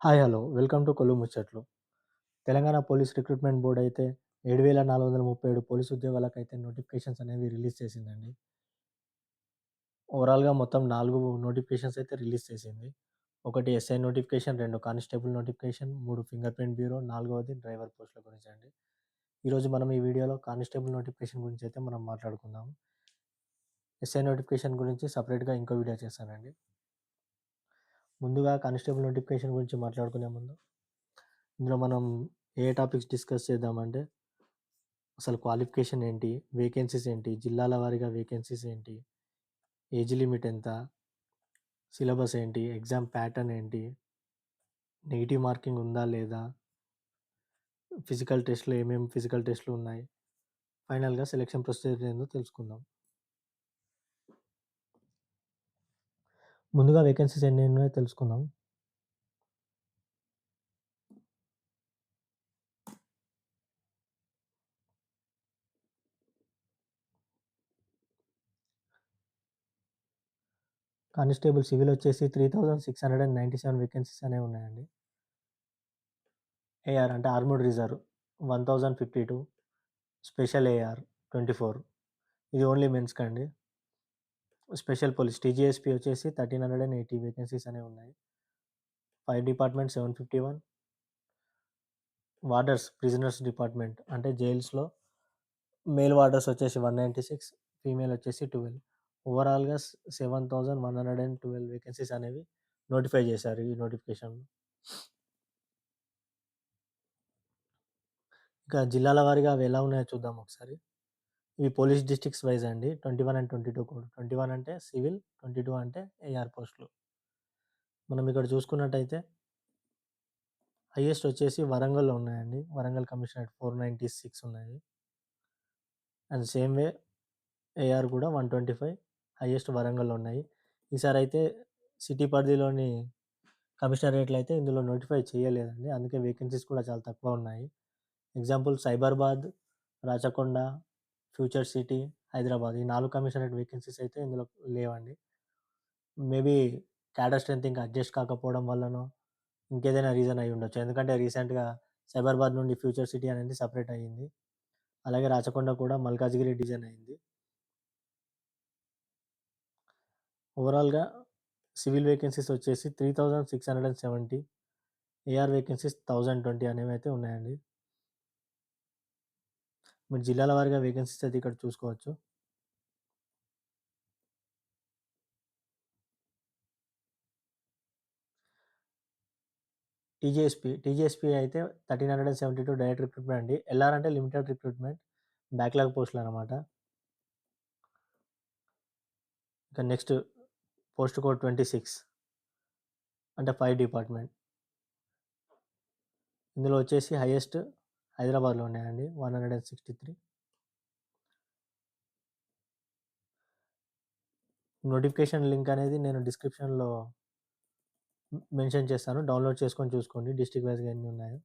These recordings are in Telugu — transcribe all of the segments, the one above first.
Hi! Hello! Welcome to Kollu ముచ్చట్లు. తెలంగాణ పోలీస్ రిక్రూట్‌మెంట్ బోర్డ్ అయితే 7,437 పోలీస్ ఉద్యోగాలకైతే నోటిఫికేషన్స్ అనేవి రిలీజ్ చేసిందండి. ఓవరాల్‌గా మొత్తం 4 నోటిఫికేషన్స్ అయితే రిలీజ్ చేసింది. ఒకటి SI notification, 2 constable notification, 3 finger print bureau, నాలుగవది డ్రైవర్ పోస్ట్‌ల గురించండి. ఈరోజు మనం ఈ వీడియోలో కానిస్టేబుల్ నోటిఫికేషన్ గురించైతే మనం మాట్లాడుకుందాం. ఎస్ఐ నోటిఫికేషన్ గురించి సెపరేట్‌గా ఇంకో వీడియో చేశానండి. ముందుగా కానిస్టేబుల్ నోటిఫికేషన్ గురించి మాట్లాడుకునే ముందు, ఇందులో మనం ఏ టాపిక్స్ డిస్కస్ చేద్దామంటే అసలు క్వాలిఫికేషన్ ఏంటి? వేకెన్సీస్ ఏంటి? జిల్లాల వారీగా వేకెన్సీస్ ఏంటి? ఏజ్ లిమిట్ ఎంత? సిలబస్ ఏంటి? ఎగ్జామ్ ప్యాటర్న్ ఏంటి? నెగెటివ్ మార్కింగ్ ఉందా లేదా? ఫిజికల్ టెస్ట్‌లు ఏమేమి ఫిజికల్ టెస్ట్‌లు ఉన్నాయి? ఫైనల్‌గా సెలక్షన్ ప్రొసీజర్ ఏందో తెలుసుకుందాం. ముందుగా వేకెన్సీస్ ఎన్ని ఉన్నాయో తెలుసుకుందాం. కానిస్టేబుల్ సివిల్ వచ్చేసి 3697 వేకెన్సీస్ అనేవి ఉన్నాయండి. ఏఆర్ అంటే ఆర్మర్డ్ రిజర్వ్ 1052, స్పెషల్ ఏఆర్ 24. ఇది ఓన్లీ మెన్స్‌కండి. స్పెషల్ పోలీస్ టీజీఎస్పీ వచ్చేసి 1380 వేకెన్సీస్ అనేవి ఉన్నాయి. Fire department 751, warders prisoners department అంటే జైల్స్‌లో మేల్ వార్డర్స్ వచ్చేసి 196, ఫీమేల్ వచ్చేసి 12. ఓవరాల్‌గా 7112 వేకెన్సీస్ అనేవి నోటిఫై చేశారు ఈ నోటిఫికేషన్‌లో. ఇంకా జిల్లాల వారీగా అవి ఎలా ఉన్నాయో చూద్దాం ఒకసారి. ఇవి పోలీస్ డిస్ట్రిక్ట్స్ వైస్ అండి. 21 అండ్ 22 కోడ్. 21 అంటే సివిల్, 22 అంటే ఏఆర్ పోస్టులు. మనం ఇక్కడ చూసుకున్నట్టయితే హైయెస్ట్ వచ్చేసి వరంగల్‌లో ఉన్నాయండి. వరంగల్ కమిషనరేట్ 496 ఉన్నాయి. అండ్ సేమ్ వే ఏఆర్ కూడా 125 హైయెస్ట్ వరంగల్‌లో ఉన్నాయి. ఈసారైతే సిటీ పరిధిలోని కమిషనరేట్‌లయితే ఇందులో నోటిఫై చేయలేదండి. అందుకే వేకెన్సీస్ కూడా చాలా తక్కువ ఉన్నాయి. Example Cyberabad, Rachakonda, future city, Hyderabad ఈ 4 కమిషనరేట్ వేకెన్సీస్ అయితే ఇందులో లేవండి. మేబీ క్యాడర్ స్ట్రెంత్ ఇంకా అడ్జస్ట్ కాకపోవడం వల్లనో, ఇంకేదైనా రీజన్ అయ్యుండొచ్చు. ఎందుకంటే రీసెంట్‌గా సైబరాబాద్ నుండి ఫ్యూచర్ సిటీ అనేది సెపరేట్ అయ్యింది. అలాగే రాచకొండ కూడా మల్కాజిగిరి డివిజన్ అయింది. ఓవరాల్‌గా సివిల్ వేకెన్సీస్ వచ్చేసి 3670, ఏఆర్ వేకెన్సీస్ 1020 అనేవైతే ఉన్నాయండి. మీరు జిల్లాల వారీగా వేకెన్సీస్ అయితే ఇక్కడ చూసుకోవచ్చు. టీజీఎస్పీ అయితే 1372 డైరెక్ట్ రిక్రూట్‌మెంట్ అండి. ఎల్ఆర్ అంటే లిమిటెడ్ రిక్రూట్‌మెంట్, బ్యాక్‌లాగ్ పోస్టులనమాట. ఇక నెక్స్ట్ పోస్ట్ కోడ్ 26 అంటే ఫైర్ డిపార్ట్మెంట్. ఇందులో వచ్చేసి హైయెస్ట్ హైదరాబాద్‌లో ఉన్నాయండి 163. నోటిఫికేషన్ లింక్ అనేది నేను డిస్క్రిప్షన్‌లో మెన్షన్ చేస్తాను. డౌన్‌లోడ్ చేసుకొని చూసుకోండి డిస్ట్రిక్ట్ వైస్‌గా ఎన్ని ఉన్నాయో.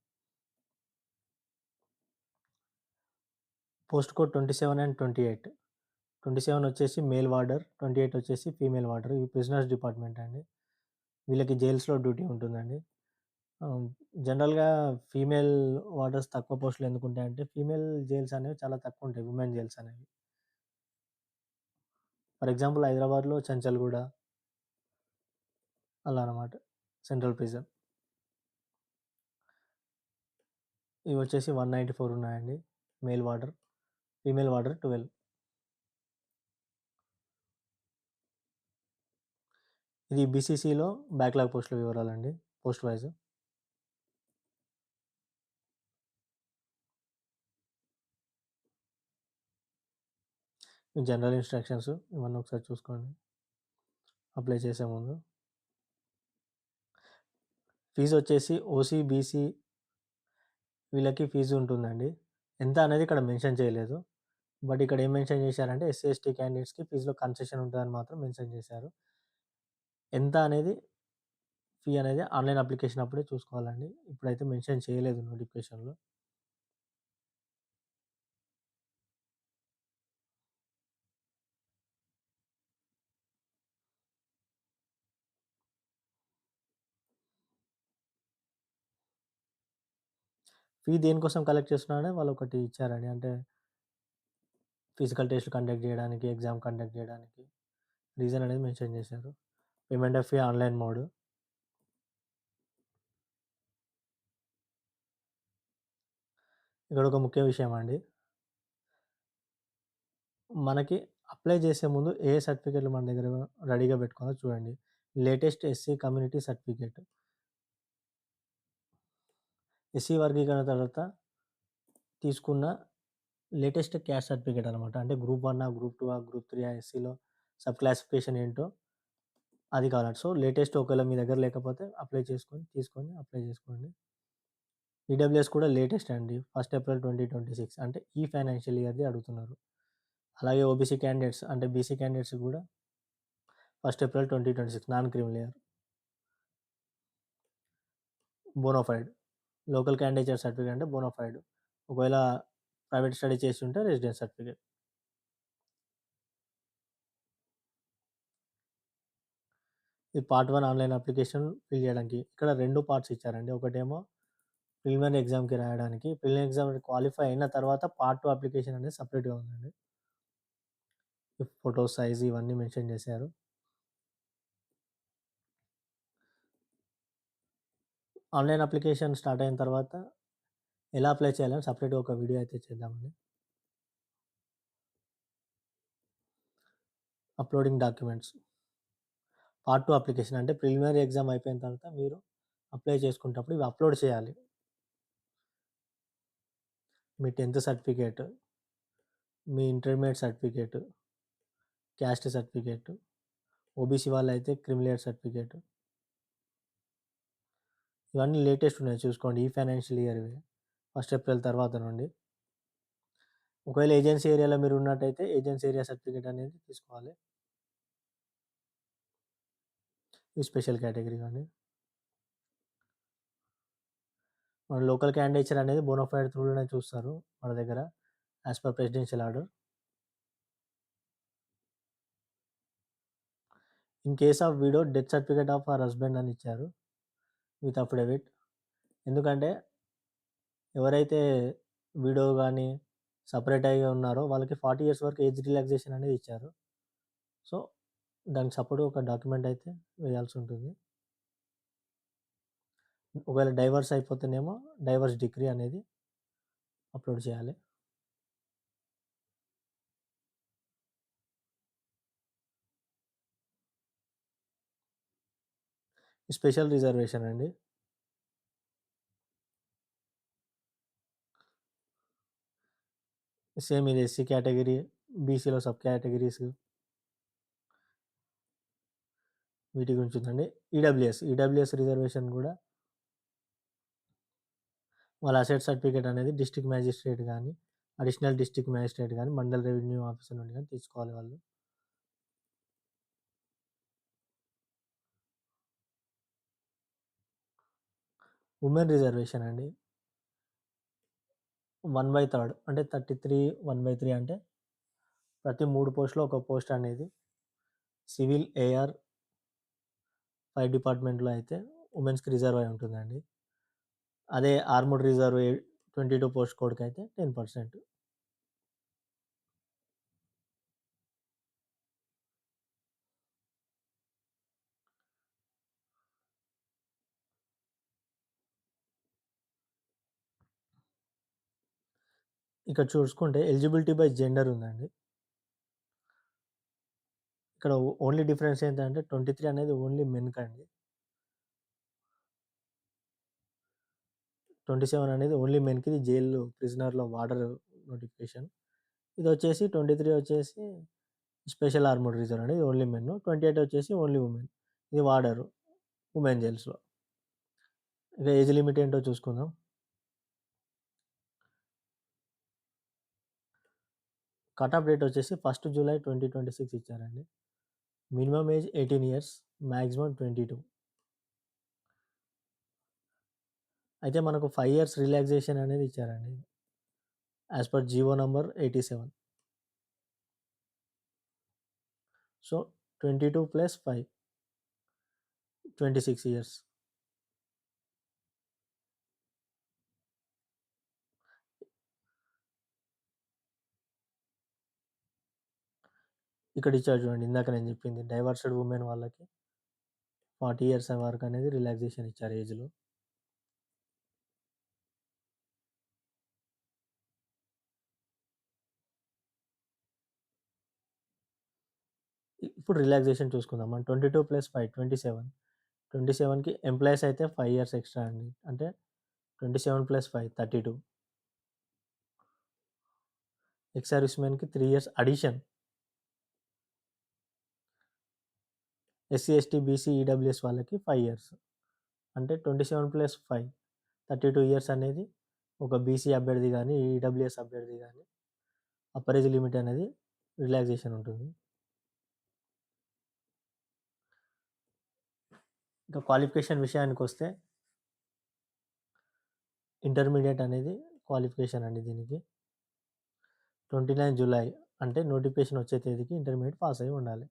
Post code 27 and 28. 27 వచ్చేసి మేల్ వార్డర్, 28 వచ్చేసి ఫీమేల్ వార్డర్. ఇవి ప్రిజనర్స్ డిపార్ట్మెంట్ అండి. వీళ్ళకి జైల్స్‌లో డ్యూటీ ఉంటుందండి. ఆహ్, జనరల్‌గా ఫీమేల్ వార్డర్స్ తక్కువ పోస్టులు ఎందుకుంటాయంటే, ఫీమేల్ జైల్స్ అనేవి చాలా తక్కువుంటాయి. వుమెన్ జైల్స్ అనేవి. ఫర్ ఎగ్జాంపుల్ హైదరాబాద్‌లో చెంచల్గూడ అలా అన్నమాట. Central prison. ఇవొచ్చేసి 194 ఉన్నాయండి. Male warder, female warder 12. ఇది బీసీసీలో బ్యాక్‌లాగ్ పోస్టుల వివరాలండి. Post wise. జనరల్ ఇన్‌స్ట్రక్షన్స్ ఇవన్నీ ఒకసారి చూసుకోండి. అప్లై చేసే ముందు. ఫీజొచ్చేసి ఓసీ, బీసీ వీళ్ళకి ఫీజు ఉంటుందండి. ఎంత అనేది ఇక్కడ మెన్షన్ చేయలేదు. బట్ ఇక్కడ ఏం మెన్షన్ చేశారంటే ఎస్సీ, ఎస్టీ క్యాండిడేట్స్‌కి ఫీజ్‌లో కన్సెషన్ ఉంటదని మాత్రం మెన్షన్ చేశారు. ఎంత అనేది ఫీ అనేది ఆన్‌లైన్ అప్లికేషన్ అప్పుడే చూసుకోవాలండి. ఇప్పుడైతే మెన్షన్ చేయలేదు నోటిఫికేషన్‌లో. ఫీ దేనికోసం కలెక్ట్ చేస్తున్నారంటే వాళ్ళొకటి ఇచ్చారండి. అంటే ఫిజికల్ టెస్ట్‌లు కండక్ట్ జేయడానికి, ఎగ్జామ్ కండక్ట్ జేయడానికి రీజన్ అనేది మెన్షన్ చేశారు. Payment of fee online mode. ఇక్కడొక ముఖ్య విషయం అండి. మనకి అప్లై చేసే ముందు ఏ సర్టిఫికేట్‌లు మన దగ్గర రెడీగా పెట్టుకోవాలో చూడండి. Latest SC community certificate. SC వర్గీకరణ తర్వాత తీసుకున్న లేటెస్ట్ క్యాస్ట్ సర్టిఫికేట్ అనమాట. అంటే గ్రూప్ 1 గ్రూప్ 2 గ్రూప్ 3 ఎస్సీలో సబ్ క్లాసిఫికేషన్ ఏంటో అది కావాలండి. సో, లేటెస్ట్ ఒకవేళ మీ దగ్గర లేకపోతే అప్లై చేసుకొని, తీసుకొని అప్లై చేసుకోండి. ఈడబ్ల్యూఎస్ కూడా లేటెస్ట్ అండి. 1 ఏప్రిల్ 2026 అంటే ఈ ఫైనాన్షియల్ ఇయర్‌ది అడుగుతున్నారు. అలాగే ఓబీసీ క్యాండిడేట్స్ అంటే బీసీ క్యాండిడేట్స్ కూడా 1 April 2026 non criminal year. Bonafide. Local candidature certificate అంటే బోనాఫైడ్. ఒకవేళ ప్రైవేట్ స్టడీ చేసుంటే రెసిడెన్స్ సర్టిఫికేట్. ఇది పార్ట్ 1 ఆన్‌లైన్ అప్లికేషన్ ఫిల్ చేయడానికి. ఇక్కడ 2 పార్ట్స్ ఇచ్చారండి. ఒకటేమో ప్రిలిమినరీ ఎగ్జామ్‌కి రాయడానికి. ప్రిలిమినరీ ఎగ్జామ్ క్వాలిఫై అయిన తర్వాత పార్ట్ 2 అప్లికేషన్ అనేది సెపరేట్‌గా ఉందండి. ఫోటో సైజ్ ఇవన్నీ మెన్షన్ చేశారు. ఆన్‌లైన్ అప్లికేషన్ స్టార్ట్ అయిన తర్వాత ఎలా అప్లై చేయాలని సెపరేట్‌గా ఒక వీడియో అయితే చేద్దామండి. Uploading documents. పార్ట్ 2 అప్లికేషన్ అంటే ప్రిలిమినరీ ఎగ్జామ్ అయిపోయిన తర్వాత మీరు అప్లై చేసుకునేటప్పుడు ఇవి అప్లోడ్ చేయాలి. మీ 10థ్ సర్టిఫికేట్, మీ intermediate certificate, caste certificate, OBC వాళ్ళైతే క్రిమిలేయర్ సర్టిఫికేట్. ఇవన్నీ లేటెస్ట్ ఉన్నాయి చూసుకోండి. ఈ ఫైనాన్షియల్ ఇయర్‌వి. 1 ఏప్రిల్ తర్వాత నుండి. ఒకవేళ ఏజెన్సీ ఏరియాలో మీరు ఉన్నట్టయితే ఏజెన్సీ ఏరియా సర్టిఫికేట్ అనేది తీసుకోవాలి. ఇది స్పెషల్ కేటగిరీ అండి. మన లోకల్ క్యాండిడేచర్ అనేది బోనాఫైడ్ త్రూలోనే చూస్తారు మన దగ్గర. As per presidential order. In case of widow death certificate of her husband అని ఇచ్చారు. With affidavit. ఎందుకంటే ఎవరైతే విడో గాని, సెపరేట్ అయ్యి ఉన్నారో వాళ్ళకి 40 ఇయర్స్ వరకు ఏజ్ రిలాక్సేషన్ అనేది ఇచ్చారు. సో, దానికి సపోర్ట్ ఒక డాక్యుమెంట్ అయితే వేయాల్సి ఉంటుంది. ఒకవేళ డైవర్స్ అయిపోతేనేమో డైవర్స్ డిక్రీ అనేది అప్లోడ్ చేయాలి. స్పెషల్ రిజర్వేషన్ అండి. సేమ్ ఇది ఎస్సీ కేటగిరీ, బీసీలో సబ్ కేటగిరీస్ వీటి గురించి ఉందండి. ఈడబ్ల్యూఎస్ రిజర్వేషన్ కూడా వాళ్ళ అసెట్ సర్టిఫికేట్ అనేది డిస్ట్రిక్ట్ మ్యాజిస్ట్రేట్ గాని, అడిషనల్ డిస్ట్రిక్ట్ మ్యాజిస్ట్రేట్ గాని, మండల్ రెవెన్యూ ఆఫీసర్ నుండి గాని తీసుకోవాలి వాళ్ళు. ఉమెన్ రిజర్వేషన్ అండి. 1/3 అంటే 33 1/3 అంటే ప్రతి 3 పోస్ట్‌లో ఒక పోస్ట్ అనేది సివిల్, ఏఆర్, ఫైర్ డిపార్ట్మెంట్‌లో అయితే ఉమెన్స్‌కి రిజర్వ్ అయి ఉంటుందండి. అదే ఆర్మ్డ్ రిజర్వ్ 22 పోస్ట్ కోడ్‌కైతే 10%. ఇక్కడ చూసుకుంటే ఎలిజిబిలిటీ బై జెండర్ ఉందండి. ఇక్కడ ఓన్లీ డిఫరెన్స్ ఏంటంటే 23 అనేది ఓన్లీ మెన్‌కండి. 27 అనేది ఓన్లీ మెన్‌కి జైలు ప్రిజనర్‌లో వార్డర్ నోటిఫికేషన్. ఇదొచ్చేసి 23 వచ్చేసి స్పెషల్ ఆర్మ్డ్ రిజర్వ్ అండి. ఇది ఓన్లీ మెన్. 28 వచ్చేసి ఓన్లీ వుమెన్. ఇది వార్డర్ వుమెన్ జైల్స్‌లో. ఇక ఏజ్ లిమిట్ ఏంటో చూసుకుందాం. కట్ ఆఫ్ డేట్ వచ్చేసి 1 జూలై 2026 ఇచ్చారండి. Minimum age 18 years, maximum 22. అయితే మనకు 5 ఇయర్స్ రిలాక్సేషన్ అనేది ఇచ్చారండి. As per GO number 87. So, 22 + 5 26 years. ఇక్కడ ఇచ్చాడు చూడండి. ఇందాక నేను చెప్పింది డైవర్స్డ్ వుమెన్ వాళ్ళకి 40 ఇయర్స్ వరకు అనేది రిలాక్సేషన్ ఇచ్చారు ఏజ్‌లో. ఇప్పుడు రిలాక్సేషన్ చూసుకుందాం. మనం 22+5 27. 27కి ఎంప్లాయీస్ అయితే 5 ఇయర్స్ ఎక్స్ట్రా అండి. అంటే 27+5 32. ఎక్స్ సర్వీస్ మెన్‌కి 3 years addition. SC, ST, BC, EWS వాళ్ళకి 5 ఇయర్స్. అంటే 27+5 32 ఇయర్స్ అనేది ఒక బీసీ అభ్యర్థి గాని, ఈడబ్ల్యూఎస్ అభ్యర్థి గాని అప్పర్ ఏజ్ లిమిట్ అనేది రిలాక్సేషన్ ఉంటుంది. ఇంకా క్వాలిఫికేషన్ విషయానికొస్తే ఇంటర్మీడియేట్ అనేది క్వాలిఫికేషన్ అండి దీనికి. 29 జులై అంటే నోటిఫికేషన్ వచ్చే తేదీకి ఇంటర్మీడియేట్ పాస్ అయ్యి ఉండాలి.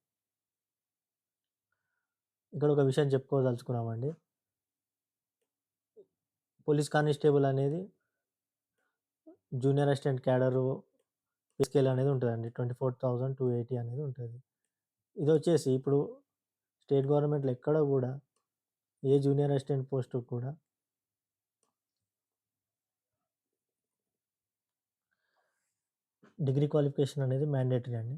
ఇక్కడ ఒక విషయం చెప్పుకోదలుచుకున్నామండి. పోలీస్ కానిస్టేబుల్ అనేది junior assistant cadre pay scale అనేది ఉంటదండి. 24,280 అనేది ఉంటది. ఇదొచ్చేసి ఇప్పుడు స్టేట్ గవర్నమెంట్‌లో ఎక్కడ గూడా ఏ జూనియర్ అసిస్టెంట్ పోస్ట్‌కి కూడా డిగ్రీ క్వాలిఫికేషన్ అనేది మ్యాండేటరీ అండి.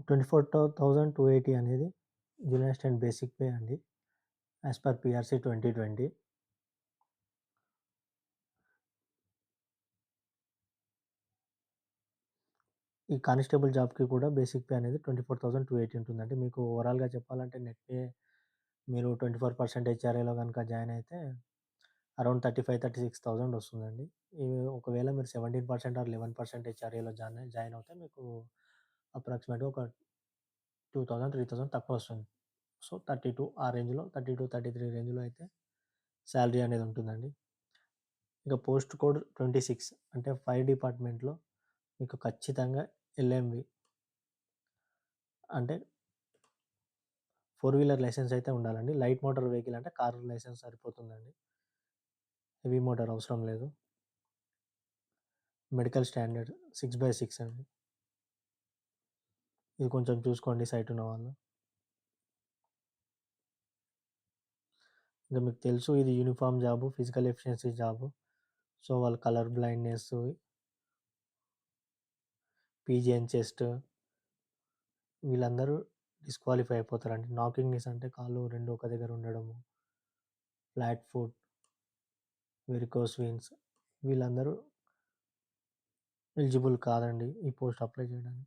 24,280 అనేది జూనియర్ అసిస్టెంట్ బేసిక్ పే అండి. As per PRC 2020. ఈ కానిస్టేబుల్ జాబ్‌కి కూడా బేసిక్ పే అనేది 24,280 ఉంటుందండి. మీకు ఓవరాల్‌గా చెప్పాలంటే నెట్ పే మీరు 24% హెచ్ఆర్ఏలో గనుక జాయిన్ అయితే అరౌండ్ 35,000-36,000 వస్తుందండి. ఒకవేళ మీరు 17% ఆర్ 11% హెచ్ఆర్ఏలో జాయిన్ అవుతే మీకు అప్రాక్సిమేట్‌గా ఒక 2,000, 3,000 తక్కువొస్తుంది. సో, 32 ఆ రేంజ్‌లో 32, 33 రేంజ్‌లో అయితే సాలరీ అనేది ఉంటుందండి. ఇక పోస్ట్ కోడ్ 26 అంటే ఫైర్ డిపార్ట్మెంట్‌లో మీకు ఖచ్చితంగా ఎల్ఎంవి అంటే 4 వీలర్ లైసెన్స్ అయితే ఉండాలండి. లైట్ మోటార్ వెహికల్ అంటే కారు లైసెన్స్ సరిపోతుందండి. హెవీ మోటార్ అవసరం లేదు. మెడికల్ స్టాండర్డ్ 6/6 అండి. ఇది కొంచెం చూసుకోండి సైట్ ఉన్నవాళ్ళు. ఇంక మీకు తెలుసు ఇది uniform job, physical efficiency job. So, వాళ్ళు కలర్ బ్లైండ్‌నెస్, పీజీఎన్ చెస్ట్ వీళ్ళందరూ డిస్‌క్వాలిఫై అయిపోతారండి. నాకింగ్ నీస్ అంటే కాళ్ళు 2 ఒక దగ్గర ఉండడము, ఫ్లాట్ ఫుట్, వెరికోస్ వెయిన్స్ వీళ్ళందరూ ఎలిజిబుల్ కాదండి ఈ పోస్ట్ అప్లై చేయడానికి.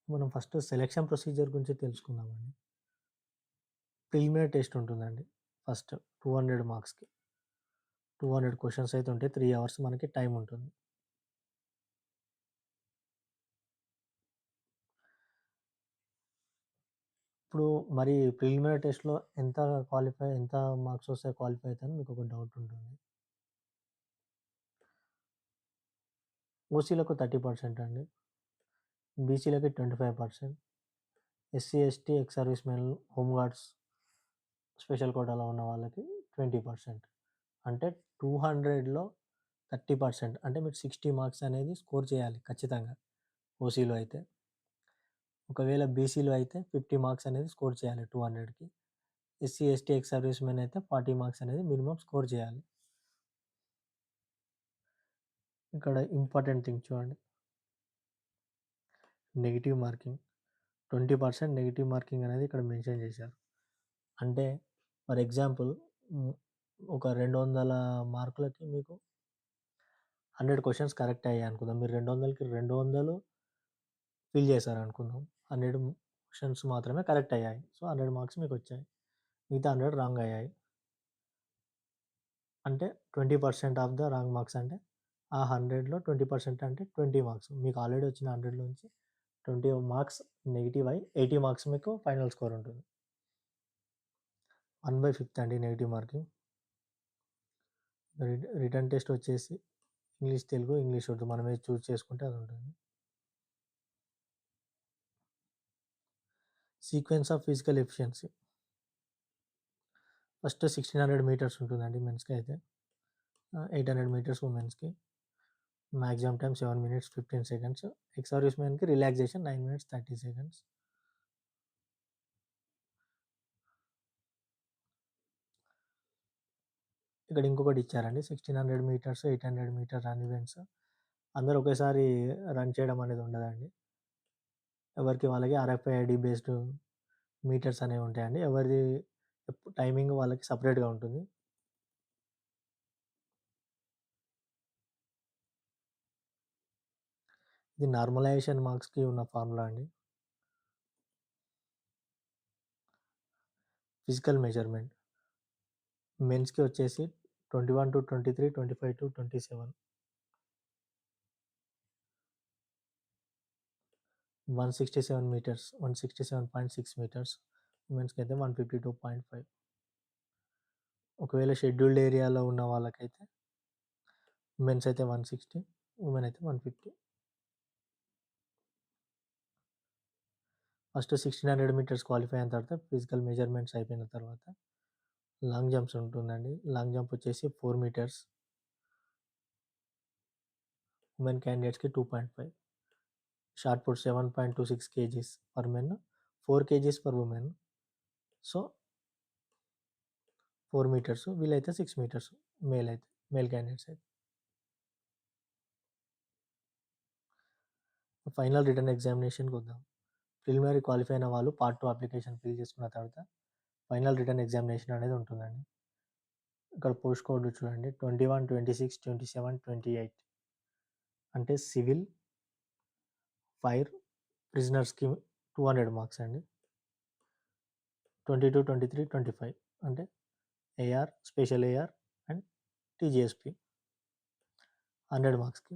మనం ఫస్ట్ సెలక్షన్ ప్రొసీజర్ గురించి తెలుసుకుందామండి. ప్రిలిమినరీ టెస్ట్ ఉంటుందండి. ఫస్ట్ 200 మార్క్స్‌కి. 200 క్వెషన్స్ అయితే ఉంటాయి. 3 అవర్స్ మనకి టైమ్ ఉంటుంది. ఇప్పుడు మరి ప్రిలిమినరీ టెస్ట్‌లో ఎంత మార్క్స్ వస్తే క్వాలిఫై అయితారని మీకు ఒక డౌట్ ఉంటుంది. ఓసీలకు 30% అండి. బీసీలకి 25%. SC, ST, ex service men, home guards, special కోటాలో ఉన్న వాళ్ళకి 20%. అంటే 200లో 30% అంటే మీరు 60 మార్క్స్ అనేది స్కోర్ చేయాలి ఖచ్చితంగా. ఓసీలో అయితే. ఒకవేళ బీసీలో అయితే 50 మార్క్స్ అనేది స్కోర్ చేయాలి 200కి. SC, ST, ex service men అయితే 40 మార్క్స్ అనేది మినిమమ్ స్కోర్ చేయాలి. ఇక్కడ ఇంపార్టెంట్ థింగ్ చూడండి. Negative marking. 20% నెగెటివ్ మార్కింగ్ అనేది ఇక్కడ మెన్షన్ చేశారు. అంటే ఫర్ ఎగ్జాంపుల్ హ్మ్, ఒక 200 మార్కులకి మీకు 100 క్వెషన్స్ కరెక్ట్ అయ్యాయనుకుందాం. మీరు 200కి 200 ఫిల్ చేశారనుకుందాం. 100 క్వెషన్స్ మాత్రమే కరెక్ట్ అయ్యాయి. సో, 100 మార్క్స్ మీకొచ్చాయి. మిగతా 100 రాంగ్ అయ్యాయి. అంటే 20% ఆఫ్ ద రాంగ్ మార్క్స్ అంటే ఆ 100లో 20% అంటే 20 మార్క్స్. మీకు ఆల్రెడీ వచ్చిన 100లోంచి 20 మార్క్స్ నెగెటివ్ అయ్యి 80 మార్క్స్ మీకు ఫైనల్ స్కోర్ ఉంటుంది. 1/5 అండి నెగెటివ్ మార్కింగ్. రిటన్ టెస్ట్ వచ్చేసి ఇంగ్లీష్, తెలుగు, ఇంగ్లీష్, ఉర్దూ మనం ఏది చూజ్ చేసుకుంటే అది ఉంటుంది. Sequence of physical efficiency. First 1600 metres ఉంటుందండి మెన్స్‌కి అయితే. 800 మీటర్స్ ఉమెన్స్‌కి. Maximum time 7 minutes 15 seconds. Ex service మెన్‌కి రిలాక్సేషన్ 9 మినిట్స్ 30 సెకండ్స్. ఇక్కడ ఇంకొకటి ఇచ్చారండి. 1600 మీటర్స్, 800 మీటర్ రన్ ఈవెంట్స్. అందరూ ఒకేసారి రన్ చేయడం అనేది ఉండదండి. ఎవరికి వాళ్ళకి ఆర్ఎఫ్ఐడి బేస్డ్ మీటర్స్ అనేవి ఉంటాయండి. ఎవరిది టైమింగ్ వాళ్ళకి సెపరేట్‌గా ఉంటుంది. ఇది నార్మలైజేషన్ మార్క్స్‌కి ఉన్న ఫార్ములా అండి. Physical measurement. మెన్స్‌కి వచ్చేసి 21-23, 25-27. 167 మీటర్స్, 167.6 మీటర్స్. ఉమెన్స్‌కైతే 152.5. ఒకవేళ షెడ్యూల్డ్ ఏరియాలో ఉన్న వాళ్ళకైతే మెన్స్ అయితే 160, ఉమెన్ అయితే 150. ఫస్ట్ 1600 మీటర్స్ క్వాలిఫై అయిన తర్వాత ఫిజికల్ మెజర్‌మెంట్స్ అయిపోయిన తర్వాత లాంగ్ జంప్స్ ఉంటుందండి. లాంగ్ జంప్ వచ్చేసి 4 మీటర్స్. ఉమెన్ క్యాండిడేట్స్‌కి 2.5. Shot put 7.26 kgs per men, 4 kgs per women. So 4 metres. వీళ్ళైతే 6 మీటర్స్ మేల్ క్యాండిడేట్స్ అయితే. ఫైనల్ రిటన్ ఎగ్జామినేషన్‌కి వద్దాం. ప్రిలిమినరీ క్వాలిఫై అయిన వాళ్ళు పార్ట్ 2 అప్లికేషన్ ఫిల్ చేసుకున్న తర్వాత ఫైనల్ రిటన్ ఎగ్జామినేషన్ అనేది ఉంటుందండి. ఇక్కడ పోస్ట్ కోడ్ చూడండి 21, 26, 27, 28. అంటే సివిల్, ఫైర్, ప్రిజనర్స్‌కి 200 మార్క్స్ అండి. 22, 23, 25 అంటే AR, special AR and TGSP 100 మార్క్స్‌కి.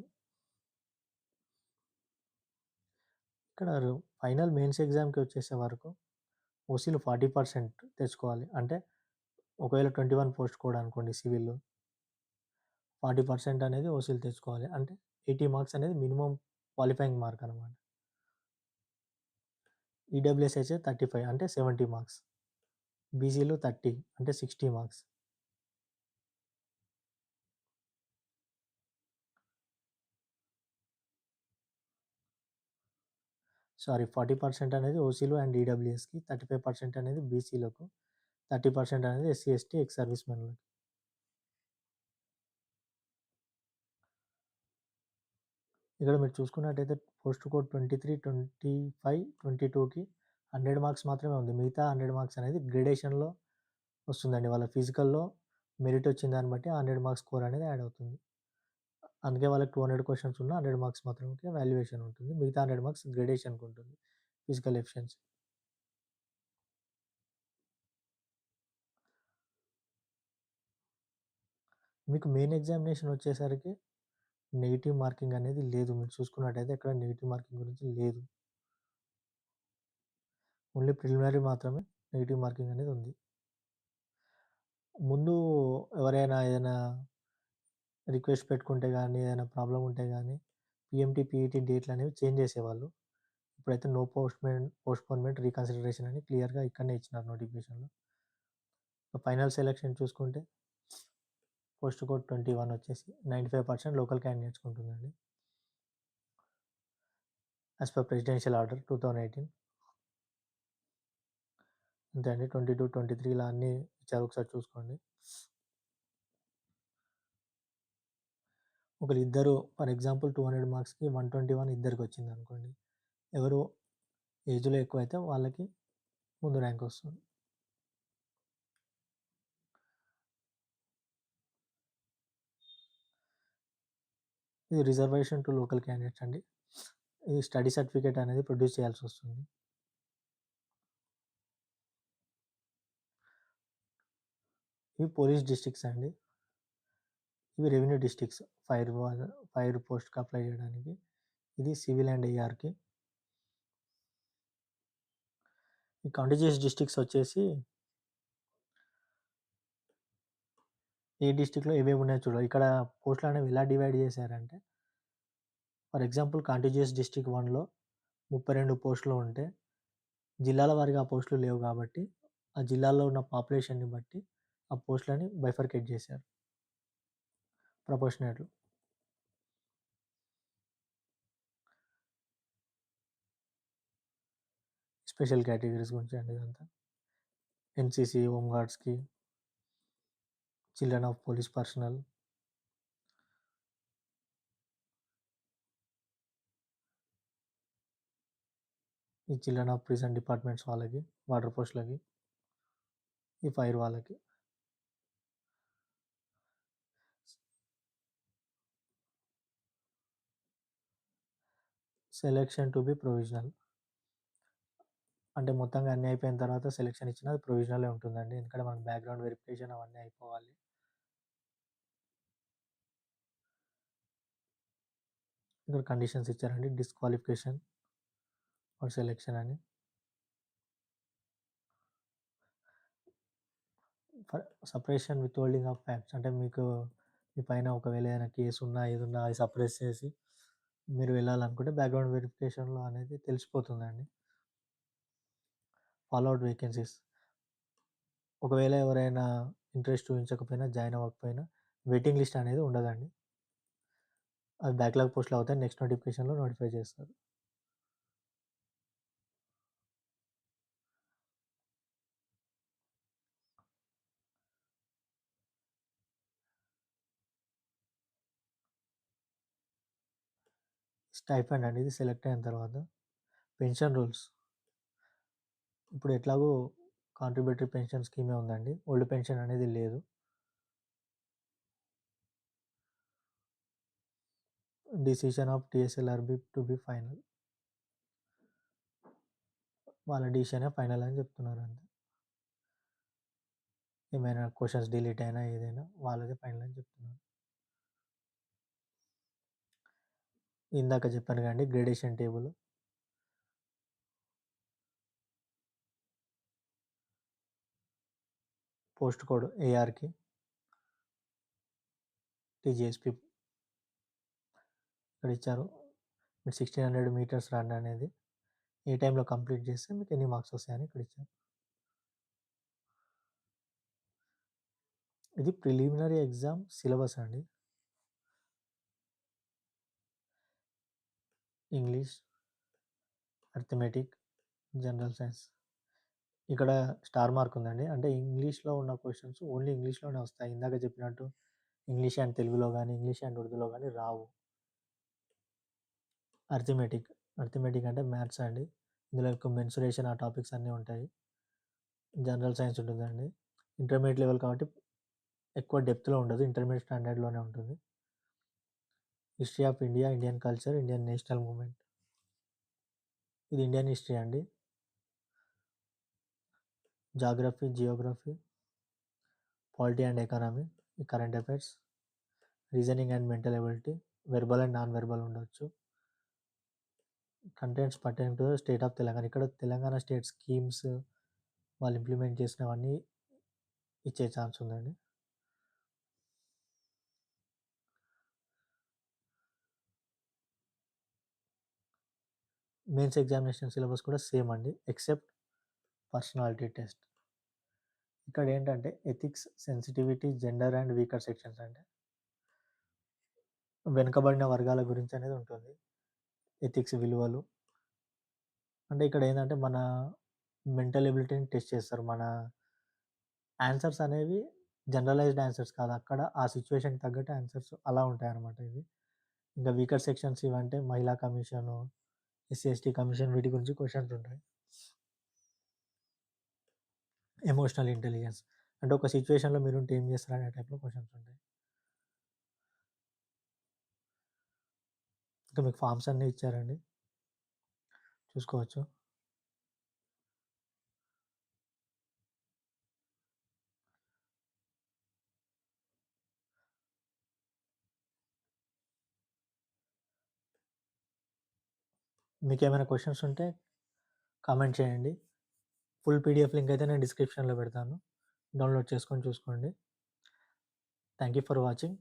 ఇక్కడ ఫైనల్ మెయిన్స్ ఎగ్జామ్‌కి వచ్చేసే వరకు ఓసీలు 40% తెచ్చుకోవాలి. అంటే ఒకవేళ 21 పోస్ట్ కోడ్ అనుకోండి సివిల్, 40% అనేది ఓసీలు తెచ్చుకోవాలి. అంటే 80 మార్క్స్ అనేది మినిమమ్ క్వాలిఫైయింగ్ మార్క్ అనమాట. ఈడబ్ల్యూఎస్ అయితే 35 అంటే 70 మార్క్స్. బీసీలు 30 అంటే 60 మార్క్స్. సారీ 40% అనేది ఓసీలు అండ్ ఈడబ్ల్యూఎస్‌కి, 35% అనేది బీసీలకు, 30% అనేది ఎస్సీ, ఎస్టీ, ఎక్స్ సర్వీస్ మెన్‌లకి. ఇక్కడ మీరు చూసుకున్నట్టయితే పోస్ట్ కోడ్ 23, 25, 22కి 100 మార్క్స్ మాత్రమే ఉంది. మిగతా 100 మార్క్స్ అనేది గ్రేడేషన్‌లో వస్తుందండి. వాళ్ళ ఫిజికల్‌లో మెరిట్ వచ్చిన దాన్ని బట్టి ఆ 100 మార్క్స్ స్కోర్ అనేది యాడ్ అవుతుంది. అందుకే వాళ్ళకి 200 క్వెషన్స్ ఉన్న 100 మార్క్స్ మాత్రమే వాల్యుయేషన్ ఉంటుంది. మిగతా 100 మార్క్స్ గ్రేడేషన్‌కి ఉంటుంది. Physical efficiency. మీకు మెయిన్ ఎగ్జామినేషన్ వచ్చేసరికి నెగెటివ్ మార్కింగ్ అనేది లేదు. మీరు చూసుకున్నట్టయితే ఎక్కడ నెగెటివ్ మార్కింగ్ గురించి లేదు. ఓన్లీ ప్రిలిమినరీ మాత్రమే నెగెటివ్ మార్కింగ్ అనేది ఉంది. ముందు ఎవరైనా ఏదైనా రిక్వెస్ట్ పెట్టుకుంటే గానీ, ఏదైనా ప్రాబ్లమ్ ఉంటే గానీ, పీఎంటీ, పీఈటీ డేట్లనేవి చేంజ్ చేసేవాళ్ళు. ఇప్పుడైతే నో పోస్ట్‌పోన్‌మెంట్, రీకన్సిడరేషన్ అని క్లియర్‌గా ఇక్కడనే ఇచ్చినారు నోటిఫికేషన్‌లో. ఫైనల్ సెలక్షన్ చూసుకుంటే పోస్ట్ కోడ్ 21 వచ్చేసి 95% లోకల్ క్యాండిడేట్స్‌కి ఉంటుందండి. As per presidential order 2018. అంతే అండి. 22, 23 ఇలా అన్నీ ఇచ్చారు. ఒకసారి చూసుకోండి. ఒకళ్ళిద్దరు ఫర్ ఎగ్జాంపుల్ 200 మార్క్స్‌కి 121 ఇద్దరికొచ్చిందనుకోండి. ఎవరు ఏజ్‌లో ఎక్కువైతే వాళ్ళకి ముందు ర్యాంక్ వస్తుంది. ఇది రిజర్వేషన్ టు లోకల్ క్యాండిడేట్స్ అండి. ఇది స్టడీ సర్టిఫికేట్ అనేది ప్రొడ్యూస్ చేయాల్సొస్తుంది. ఇవి పోలీస్ డిస్ట్రిక్ట్స్ అండి. ఇవి రెవెన్యూ డిస్ట్రిక్ట్స్. ఫైర్ పోస్ట్‌కి అప్లై చేయడానికి. ఇది సివిల్ అండ్ ఏఆర్‌కి. ఈ కాంటిజియస్ డిస్ట్రిక్ట్స్ వచ్చేసి ఏ డిస్ట్రిక్ట్‌లో ఏవేవి ఉన్నాయో చూడాలి. ఇక్కడ పోస్టులు అనేవి ఎలా డివైడ్ చేశారంటే ఫర్ ఎగ్జాంపుల్ కాంటిజియస్ డిస్ట్రిక్ట్ 1లో 32 పోస్టులు ఉంటే జిల్లాల వారీగా ఆ పోస్టులు లేవు కాబట్టి ఆ జిల్లాలో ఉన్న పాపులేషన్‌ని బట్టి ఆ పోస్టులని బైఫర్కేట్ చేశారు. ప్రపోర్షనేట్. స్పెషల్ కేటగిరీస్ గురించండి ఇదంతా. ఎన్‌సీసీ, హోమ్ గార్డ్స్‌కి, చిల్డ్రన్ ఆఫ్ పోలీస్ పర్సనల్, ఈ చిల్డ్రన్ ఆఫ్ ప్రిజన్ డిపార్ట్మెంట్స్ వాళ్ళకి, వాటర్ పోస్ట్‌లకి, ఈ ఫైర్ వాళ్ళకి. Selection to be provisional. అంటే మొత్తంగా అన్నీ అయిపోయిన తర్వాత సెలక్షన్ ఇచ్చినా అది ప్రొవిజనలే ఉంటుందండి. ఎందుకంటే మనకు బ్యాక్‌గ్రౌండ్ వెరిఫికేషన్ అవన్నీ అయిపోవాలి. ఇక్కడ కండిషన్స్ ఇచ్చారండి. డిస్‌క్వాలిఫికేషన్ ఫర్ సెలక్షన్ అని. For separation withholding of facts, అంటే మీకు మీ పైన ఒకవేళ ఏదైనా కేస్ ఉన్నా, ఏదున్నా అది సప్రెస్ చేసి మీరు వెళ్ళాలనుకుంటే బ్యాక్‌గ్రౌండ్ వెరిఫికేషన్‌లో అనేది తెలిసిపోతుందండి. Followed vacancies. ఒకవేళ ఎవరైనా ఇంట్రెస్ట్ చూపించకపోయినా, జాయిన్ అవ్వకపోయినా వెయిటింగ్ లిస్ట్ అనేది ఉండదండి. అవి బ్యాక్‌లాగ్ పోస్ట్‌లు అవుతాయి. నెక్స్ట్ నోటిఫికేషన్‌లో నోటిఫై చేస్తారు. స్టైఫండ్ అండి ఇది సెలెక్ట్ అయిన తర్వాత. Pension rules. ఇప్పుడు ఎట్లాగో కాంట్రిబ్యూటరీ పెన్షన్ స్కీమే ఉందండి. ఓల్డ్ పెన్షన్ అనేది లేదు. Decision of TSLRB to be final. వాళ్ళ డిసిషనే ఫైనల్ అని చెప్తున్నారు అంతే. ఏమైనా క్వెషన్స్ డిలీట్ అయినా ఏదైనా వాళ్ళదే ఫైనల్ అని చెప్తున్నారు. ఇందాక చెప్పాను కదండీ గ్రేడేషన్ టేబుల్. పోస్ట్ కోడ్ ఏఆర్‌కి, టీజీఎస్‌పీ ఇక్కడ ఇచ్చారు. మీరు 1600 మీటర్స్ రన్ అనేది ఏ టైంలో కంప్లీట్ చేస్తే మీకు ఎన్ని మార్క్స్ వస్తాయని ఇక్కడ ఇచ్చారు. ఇది ప్రిలిమినరీ ఎగ్జామ్ సిలబస్ అండి. English, arithmetic, general science. ఇక్కడ స్టార్ మార్క్ ఉందండి. అంటే ఇంగ్లీష్‌లో ఉన్న క్వెషన్స్ ఓన్లీ ఇంగ్లీష్‌లోనే వస్తాయి. ఇందాక చెప్పినట్టు ఇంగ్లీష్ అండ్ తెలుగులో గానీ, ఇంగ్లీష్ అండ్ ఉర్దూలో గానీ రావు. అర్థమెటిక్. అర్థమెటిక్ అంటే మ్యాథ్స్ అండి. ఇందులో ఎక్కువ మెన్సురేషన్ ఆ టాపిక్స్ అన్నీ ఉంటాయి. జనరల్ సైన్స్ ఉంటుందండి. ఇంటర్మీడియేట్ లెవెల్ కాబట్టి ఎక్కువ డెప్త్‌లో ఉండదు. ఇంటర్మీడియేట్ స్టాండర్డ్‌లోనే ఉంటుంది. History of India, Indian culture, Indian national movement. ఇది ఇండియన్ హిస్టరీ అండి. Geography, geography, polity and economy, current affairs, reasoning and mental ability, verbal and non verbal ఉండొచ్చు. Contents pertaining to the state of Telangana. ఇక్కడ తెలంగాణ స్టేట్ స్కీమ్స్ వాళ్ళు ఇంప్లిమెంట్ చేసినవన్నీ ఇచ్చే ఛాన్స్ ఉందండి. మెయిన్స్ ఎగ్జామినేషన్ సిలబస్ కూడా సేమ్ అండి. Except personality test. ఇక్కడ ఏంటంటే ethics, sensitivity, gender and weaker sections అంటే వెనుకబడిన వర్గాల గురించి అనేది ఉంటుంది. ఎథిక్స్ విలువలు. అంటే ఇక్కడ ఏందంటే మన మెంటల్ ఎబిలిటీని టెస్ట్ చేస్తారు. మన ఆన్సర్స్ అనేవి జనరలైజ్డ్ ఆన్సర్స్ కాదు. అక్కడ ఆ సిట్యుయేషన్‌కి తగ్గట్టు ఆన్సర్స్ అలా ఉంటాయన్నమాట ఇవి. ఇంకా వీకర్ సెక్షన్స్ ఇవంటే మహిళా కమిషను, ఎస్సీ, ఎస్టీ కమిషన్ వీటి గురించి క్వెషన్స్ ఉంటాయి. ఎమోషనల్ ఇంటెలిజెన్స్ అంటే ఒక సిట్యుయేషన్‌లో మీరుంటే ఏం చేస్తారు అనే టైప్‌లో క్వెషన్స్ ఉంటాయి. ఇంకా మీకు ఫార్మ్స్ అన్నీ ఇచ్చారండి. చూసుకోవచ్చు. మీకేమైనా క్వెషన్స్ ఉంటే కామెంట్ చేయండి. ఫుల్ పీడీఎఫ్ లింక్ అయితే నేను డిస్క్రిప్షన్‌లో పెడతాను. డౌన్‌లోడ్ చేసుకొని చూసుకోండి. Thank you for watching.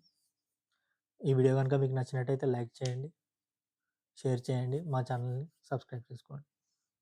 ఈ వీడియో గనుక మీకు నచ్చినట్టయితే లైక్ చేయండి, షేర్ చేయండి. మా ఛానల్‌ని సబ్స్క్రైబ్ చేసుకోండి.